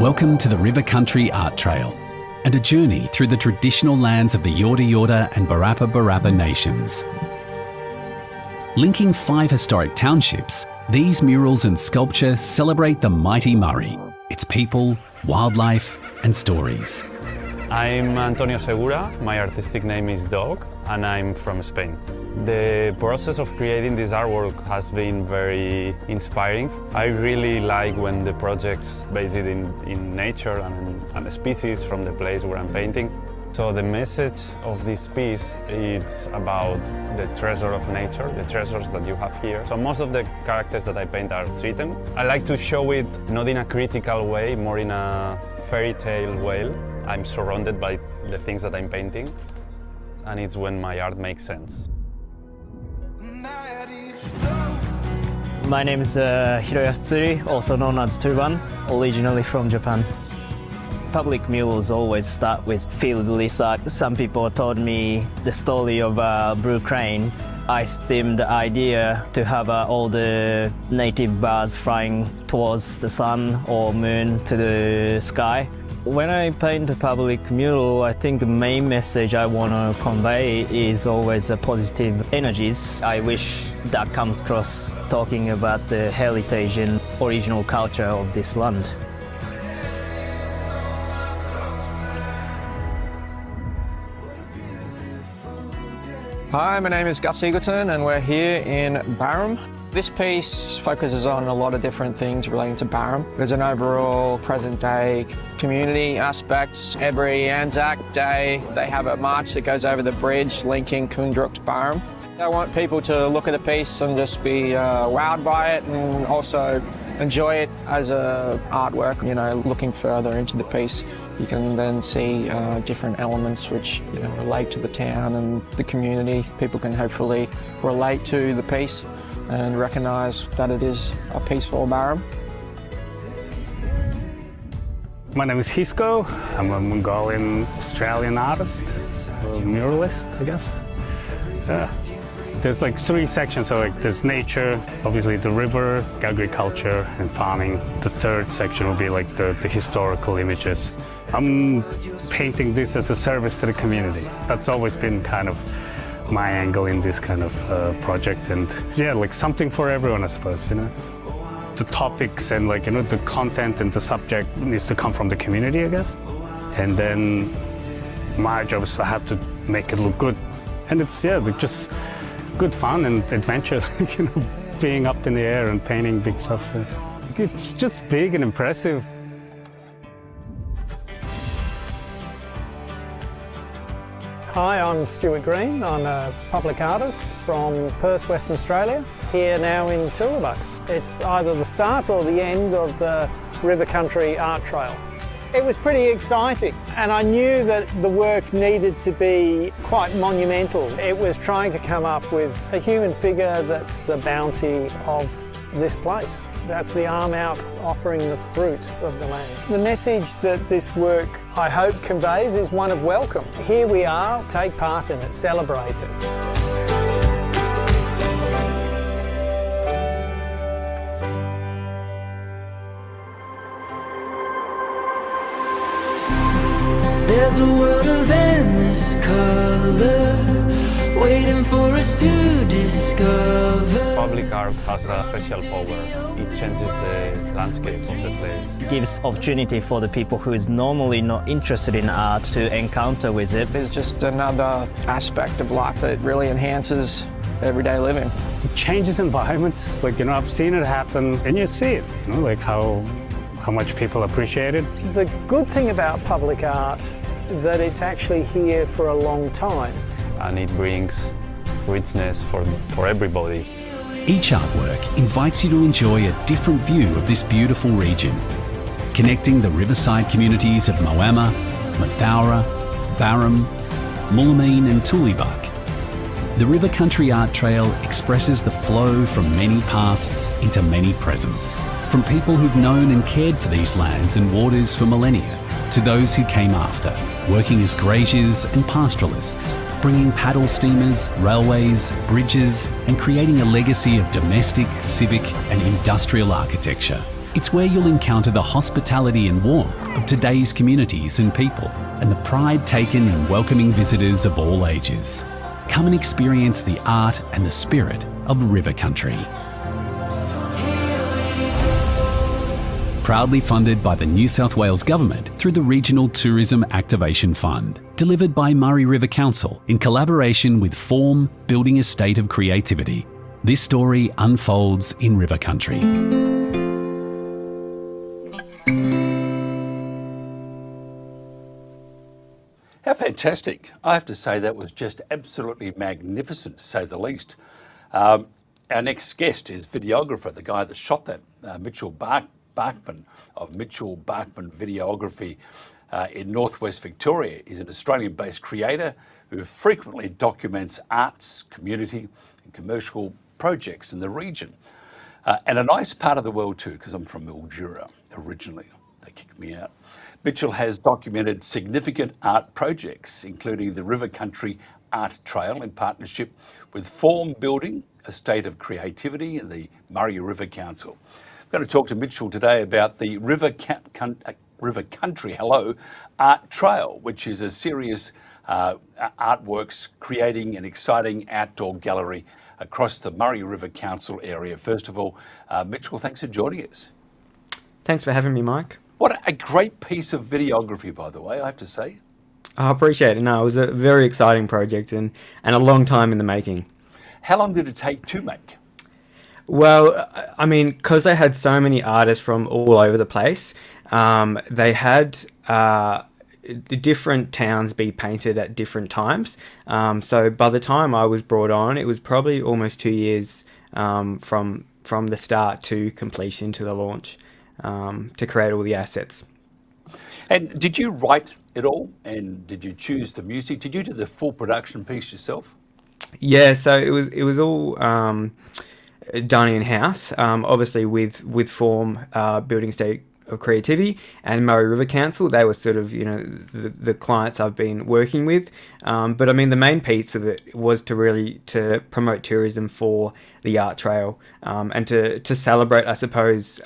Welcome to the River Country Art Trail and a journey through the traditional lands of the Yorta Yorta and Barappa Barappa nations. Linking 5 historic townships, these murals and sculpture celebrate the mighty Murray, its people, wildlife and stories. I'm Antonio Segura, my artistic name is Dog, and I'm from Spain. The process of creating this artwork has been very inspiring. I really like when the project's based in nature and a species from the place where I'm painting. So the message of this piece is about the treasure of nature, the treasures that you have here. So most of the characters that I paint are threatened. I like to show it not in a critical way, more in a fairy tale way. I'm surrounded by the things that I'm painting, and it's when my art makes sense. My name is Hiroyasu Tsuri, also known as Turban, originally from Japan. Public murals always start with field research. Some people told me the story of blue crane. I stemmed the idea to have all the native birds flying towards the sun or moon to the sky. When I paint a public mural, I think the main message I want to convey is always positive energies. I wish that comes across talking about the heritage and original culture of this land. Hi, my name is Gus Eagleton and we're here in Barham. This piece focuses on a lot of different things relating to Barham. There's an overall present day community aspects. Every Anzac Day they have a march that goes over the bridge linking Koondrook to Barham. I want people to look at the piece and just be wowed by it and also enjoy it as a artwork. You know, looking further into the piece, you can then see different elements which relate to the town and the community. People can hopefully relate to the piece and recognise that it is a piece for Barham. My name is Hisko. I'm a Mongolian Australian artist, a muralist, I guess. There's like 3 sections, so like there's nature, obviously the river, agriculture and farming. The 3rd section will be like the historical images. I'm painting this as a service to the community. That's always been kind of my angle in this kind of project, and yeah, like something for everyone, I suppose, The topics and the content and the subject needs to come from the community, I guess. And then my job is to have to make it look good. And it's, just good fun and adventure, being up in the air and painting big stuff. It's just big and impressive. Hi, I'm Stuart Green. I'm a public artist from Perth, Western Australia, here now in Tullibug. It's either the start or the end of the River Country Art Trail. It was pretty exciting, and I knew that the work needed to be quite monumental. It was trying to come up with a human figure that's the bounty of this place. That's the arm out offering the fruit of the land. The message that this work, I hope, conveys is one of welcome. Here we are, take part in it, celebrate it. There's a world of endless colour waiting for us to discover. Public art has a special power. It changes the landscape of the place. It gives opportunity for the people who is normally not interested in art to encounter with it. There's just another aspect of life that really enhances everyday living. It changes environments. I've seen it happen, and you see it, like how much people appreciate it. The good thing about public art that it's actually here for a long time. And it brings richness for everybody. Each artwork invites you to enjoy a different view of this beautiful region, connecting the riverside communities of Moama, Mathaura, Barham, Moolameen and Tullibug. The River Country Art Trail expresses the flow from many pasts into many presents, from people who've known and cared for these lands and waters for millennia, to those who came after, working as graziers and pastoralists, bringing paddle steamers, railways, bridges, and creating a legacy of domestic, civic and industrial architecture. It's where you'll encounter the hospitality and warmth of today's communities and people, and the pride taken in welcoming visitors of all ages. Come and experience the art and the spirit of river country. Proudly funded by the New South Wales Government through the Regional Tourism Activation Fund. Delivered by Murray River Council in collaboration with Form, building a state of creativity. This story unfolds in river country. How fantastic. I have to say that was just absolutely magnificent, to say the least. Our next guest is Videographer, the guy that shot that, Mitchel Barkman of Mitchel Barkman Videography in northwest Victoria. He's an Australian-based creator who frequently documents arts, community and commercial projects in the region. And a nice part of the world too, because I'm from Mildura originally. They kicked me out. Mitchel has documented significant art projects, including the River Country Art Trail in partnership with Form Building, a state of creativity, and the Murray River Council. I'm going to talk to Mitchel today about the River Country Art Trail, which is a series artworks creating an exciting outdoor gallery across the Murray River Council area. First of all, Mitchel, thanks for joining us. Thanks for having me, Mike. What a great piece of videography, by the way, I have to say. I appreciate it. No, it was a very exciting project and a long time in the making. How long did it take to make? Well, I mean, because they had so many artists from all over the place, they had different towns be painted at different times. So by the time I was brought on, it was probably almost 2 years from the start to completion to the launch. To create all the assets. And did you write it all? And did you choose the music? Did you do the full production piece yourself? Yeah, so it was all done in house. Obviously with Form, building state of creativity, and Murray River Council. They were sort of the clients I've been working with. But I mean the main piece of it was to promote tourism for the art trail and to celebrate, I suppose,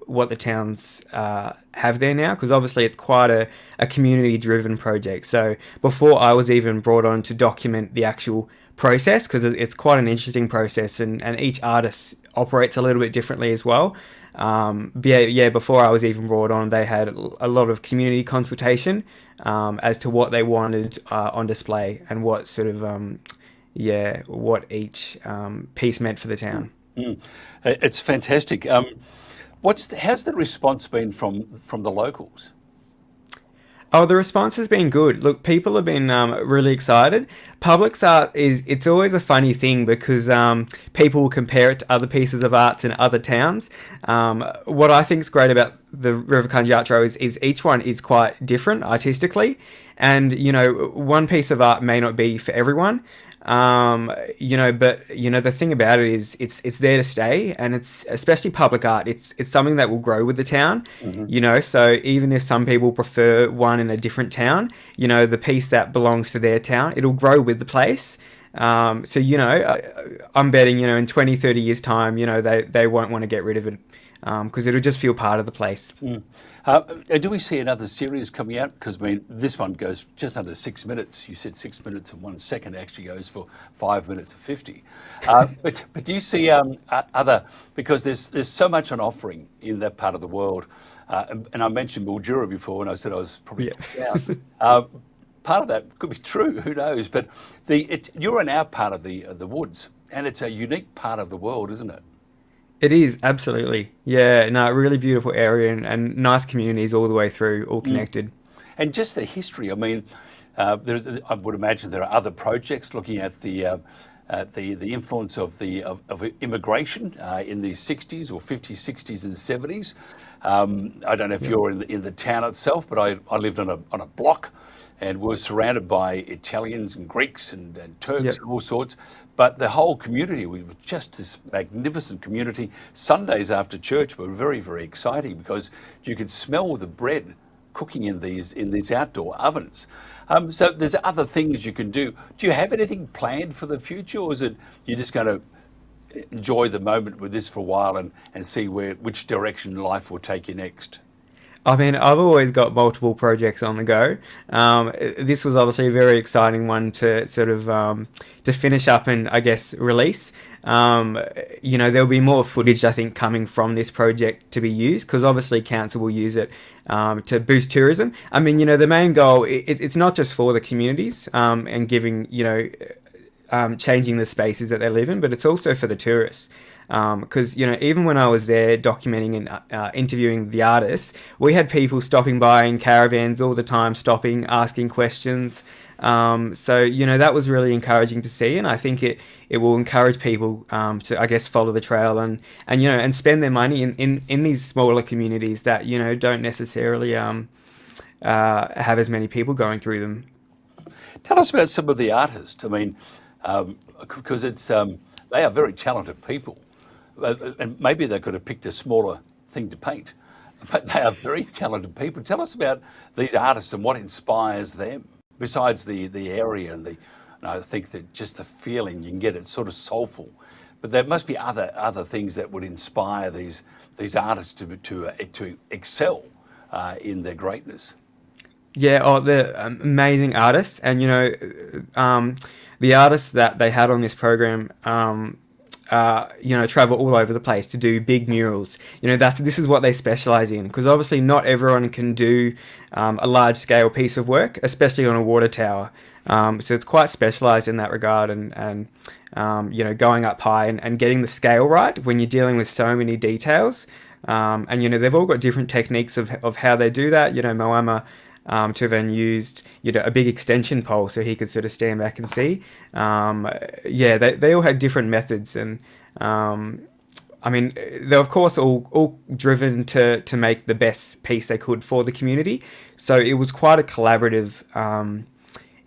what the towns have there now, because obviously it's quite a community-driven project. So before I was even brought on to document the actual process, because it's quite an interesting process, and each artist operates a little bit differently as well. Before I was even brought on, they had a lot of community consultation as to what they wanted on display and what sort of what each piece meant for the town. It's fantastic. How's the response been from the locals? Oh, the response has been good. Look, people have been really excited. Public art it's always a funny thing because people will compare it to other pieces of art in other towns. What I think is great about the River Country Art Trail is each one is quite different artistically. And, one piece of art may not be for everyone. But the thing about it is it's there to stay, and it's especially public art. It's something that will grow with the town, so even if some people prefer one in a different town, the piece that belongs to their town, it'll grow with the place. I'm betting, in 20, 30 years time, they won't want to get rid of it. Because it'll just feel part of the place. Do we see another series coming out? Because this one goes just under 6 minutes. You said 6 minutes and 1 second, actually goes for 5 minutes and 50. But do you see other? Because there's so much on offering in that part of the world. And I mentioned Mildura before, and I said I was probably down. Part of that could be true. Who knows? But you're in our part of the woods, and it's a unique part of the world, isn't it? It is, absolutely. Yeah, no, really beautiful area and nice communities all the way through, all connected. And just the history, I would imagine there are other projects looking at the influence of immigration in the 60s or 50s, 60s and 70s. I don't know if you're in the town itself, but I lived on a block and we were surrounded by Italians and Greeks and Turks and all sorts. But the whole community was just this magnificent community. Sundays after church were very, very exciting because you could smell the bread cooking in these outdoor ovens. So there's other things you can do. Do you have anything planned for the future, or is it you're just going to enjoy the moment with this for a while and see which direction life will take you next? I mean, I've always got multiple projects on the go. This was obviously a very exciting one to sort of to finish up and, I guess, release. You know, there'll be more footage, I think, coming from this project to be used, because obviously council will use it to boost tourism. I mean, you know, the main goal, it's not just for the communities and giving, you know, changing the spaces that they live in, but it's also for the tourists. Because, you know, even when I was there documenting and interviewing the artists, we had people stopping by in caravans all the time, stopping, asking questions. So, you know, that was really encouraging to see, and I think it will encourage people to, I guess, follow the trail and you know, and spend their money in these smaller communities that, you know, don't necessarily have as many people going through them. Tell us about some of the artists. I mean, because they are very talented people. And maybe they could have picked a smaller thing to paint, but they are very talented people. Tell us about these artists and what inspires them, besides the area and I think that just the feeling you can get, it's sort of soulful. But there must be other things that would inspire these artists to excel in their greatness. Yeah, they're amazing artists, and you know, the artists that they had on this program. You know, travel all over the place to do big murals. You know, this is what they specialize in, because obviously not everyone can do a large scale piece of work, especially on a water tower. So it's quite specialized in that regard, and you know, going up high and getting the scale right when you're dealing with so many details. And you know, they've all got different techniques of how they do that. You know, Moama Tuvan used, you know, a big extension pole so he could sort of stand back and see. Yeah, they all had different methods, and I mean, they're of course all driven to make the best piece they could for the community. So it was quite a collaborative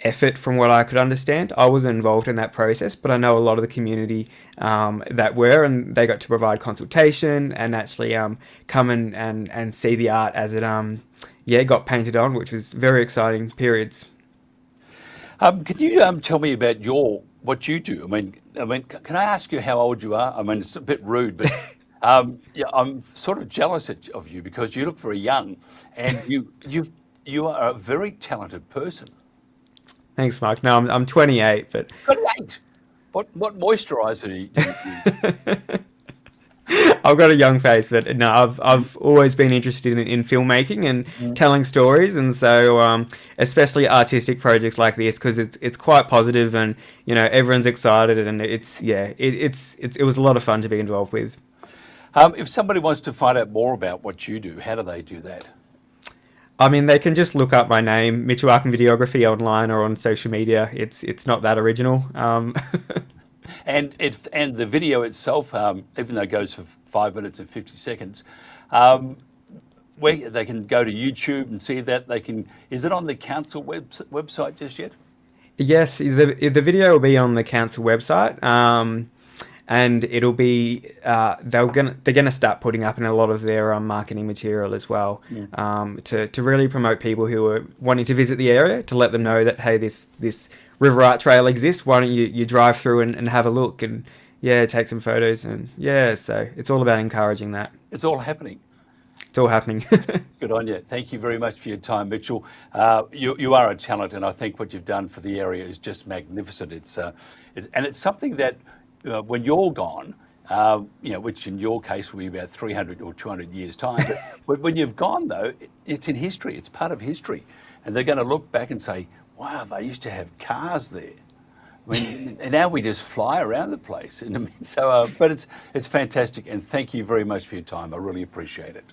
effort from what I could understand. I wasn't involved in that process, but I know a lot of the community that were, and they got to provide consultation and actually come and see the art as it got painted on, which was very exciting periods. Can you tell me about what you do? I mean, can I ask you how old you are? I mean, it's a bit rude, but yeah, I'm sort of jealous of you because you look very young, and you are a very talented person. Thanks, Mark. No, I'm 28, but 28. What moisturiser do you use? I've got a young face, but no, I've always been interested in filmmaking and telling stories, and so especially artistic projects like this, because it's quite positive, and you know, everyone's excited, and it was a lot of fun to be involved with. If somebody wants to find out more about what you do, how do they do that? I mean, they can just look up my name, Mitchel Videography, online or on social media. It's not that original. And the video itself, even though it goes for 5 minutes and 50 seconds, where they can go to YouTube and see that. Is it on the council website just yet? Yes, the video will be on the council website, and it'll be they're gonna start putting up in a lot of their marketing material as well, to really promote people who are wanting to visit the area, to let them know that, hey, this river art trail exists. Why don't you drive through and have a look and take some photos, and so it's all about encouraging that. It's all happening. It's all happening. Good on you. Thank you very much for your time, Mitchel. You are a talent, and I think what you've done for the area is just magnificent. It's something that when you're gone, which in your case will be about 300 or 200 years' time, but when you've gone, though, it's in history. It's part of history, and they're going to look back and say, wow, they used to have cars there. I mean, and now we just fly around the place. And I mean, so, but it's fantastic, and thank you very much for your time. I really appreciate it.